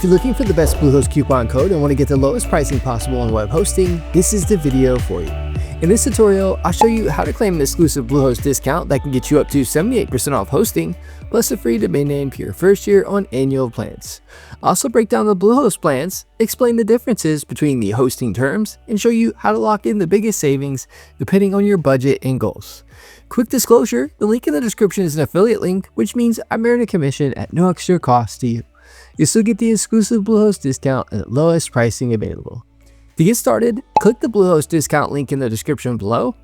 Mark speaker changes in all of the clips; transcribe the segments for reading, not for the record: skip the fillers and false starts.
Speaker 1: you're looking for the best Bluehost coupon code and want to get the lowest pricing possible on web hosting, this is the video for you. In this tutorial, I'll show you how to claim an exclusive Bluehost discount that can get you up to 78% off hosting, plus a free domain name for your first year on annual plans. I'll also break down the Bluehost plans, explain the differences between the hosting terms, and show you how to lock in the biggest savings depending on your budget and goals. Quick disclosure, the link in the description is an affiliate link, which means I earn a commission at no extra cost to you. You'll still get the exclusive Bluehost discount at the lowest pricing available. To get started, click the Bluehost discount link in the description below.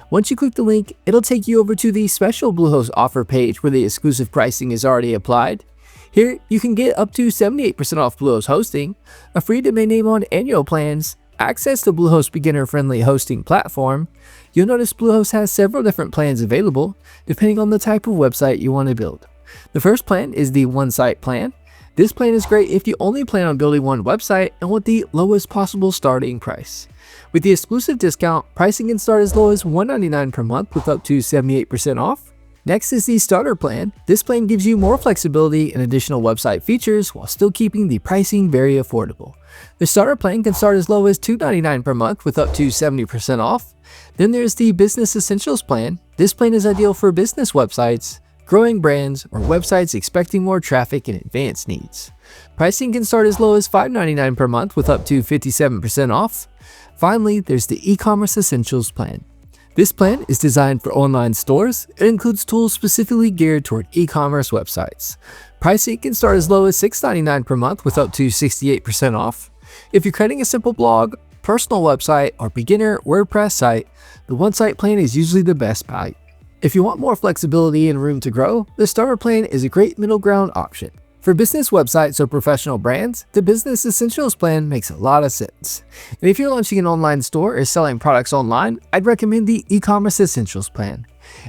Speaker 1: Once you click the link, it'll take you over to the special Bluehost offer page where the exclusive pricing is already applied. Here, you can get up to 78% off Bluehost hosting, a free domain name on annual plans, access to Bluehost beginner-friendly hosting platform. You'll notice Bluehost has several different plans available, depending on the type of website you want to build. The first plan is the one-site plan. This plan is great if you only plan on building one website and want the lowest possible starting price. With the exclusive discount, pricing can start as low as $199 per month with up to 78% off. Next is the starter plan. This plan gives you more flexibility and additional website features while still keeping the pricing very affordable. The starter plan can start as low as $299 per month with up to 70% off. Then there's the Business Essentials plan. This plan is ideal for business websites, growing brands, or websites expecting more traffic and advanced needs. Pricing can start as low as $599 per month with up to 57% off. Finally, there's the eCommerce Essentials plan. This plan is designed for online stores. It includes tools specifically geared toward e-commerce websites. Pricing can start as low as $699 per month with up to 68% off. If you're creating a simple blog, personal website, or beginner WordPress site, the one-site plan is usually the best value. If you want more flexibility and room to grow, the starter plan is a great middle ground option. For business websites or professional brands, the Business Essentials plan makes a lot of sense. And if you're launching an online store or selling products online, I'd recommend the eCommerce Essentials plan.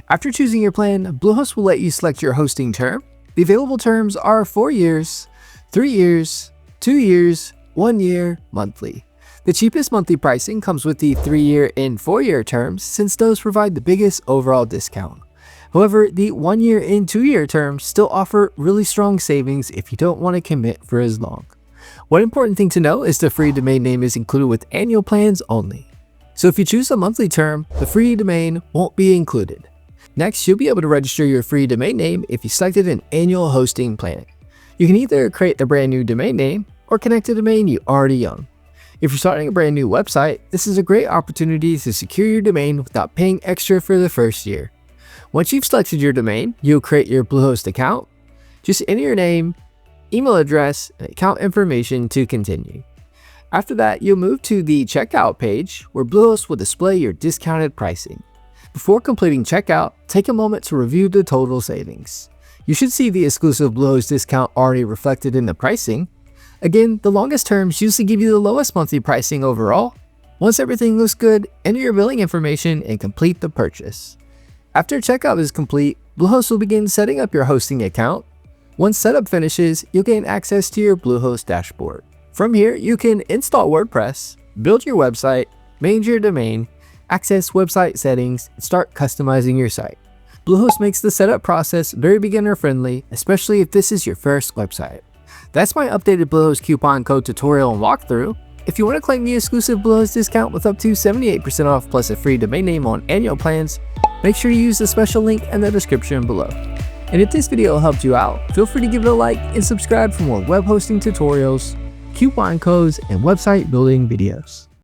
Speaker 1: After choosing your plan, Bluehost will let you select your hosting term. The available terms are 4 years, 3 years, 2 years, 1 year, monthly. The cheapest monthly pricing comes with the 3-year and 4-year terms, since those provide the biggest overall discount. However, the 1-year and 2-year terms still offer really strong savings if you don't want to commit for as long. One important thing to know is the free domain name is included with annual plans only. So if you choose a monthly term, the free domain won't be included. Next, you'll be able to register your free domain name if you selected an annual hosting plan. You can either create a brand new domain name or connect a domain you already own. If you're starting a brand new website, this is a great opportunity to secure your domain without paying extra for the first year. Once you've selected your domain, you'll create your Bluehost account. Just enter your name, email address, and account information to continue. After that, you'll move to the checkout page where Bluehost will display your discounted pricing. Before completing checkout, take a moment to review the total savings. You should see the exclusive Bluehost discount already reflected in the pricing. Again, the longest terms usually give you the lowest monthly pricing overall. Once everything looks good, enter your billing information and complete the purchase. After checkout is complete, Bluehost will begin setting up your hosting account. Once setup finishes, you'll gain access to your Bluehost dashboard. From here, you can install WordPress, build your website, manage your domain, access website settings, and start customizing your site. Bluehost makes the setup process very beginner friendly, especially if this is your first website. That's my updated Bluehost coupon code tutorial and walkthrough. If you want to claim the exclusive Bluehost discount with up to 78% off plus a free domain name on annual plans, make sure you use the special link in the description below. And if this video helped you out, feel free to give it a like and subscribe for more web hosting tutorials, coupon codes, and website building videos.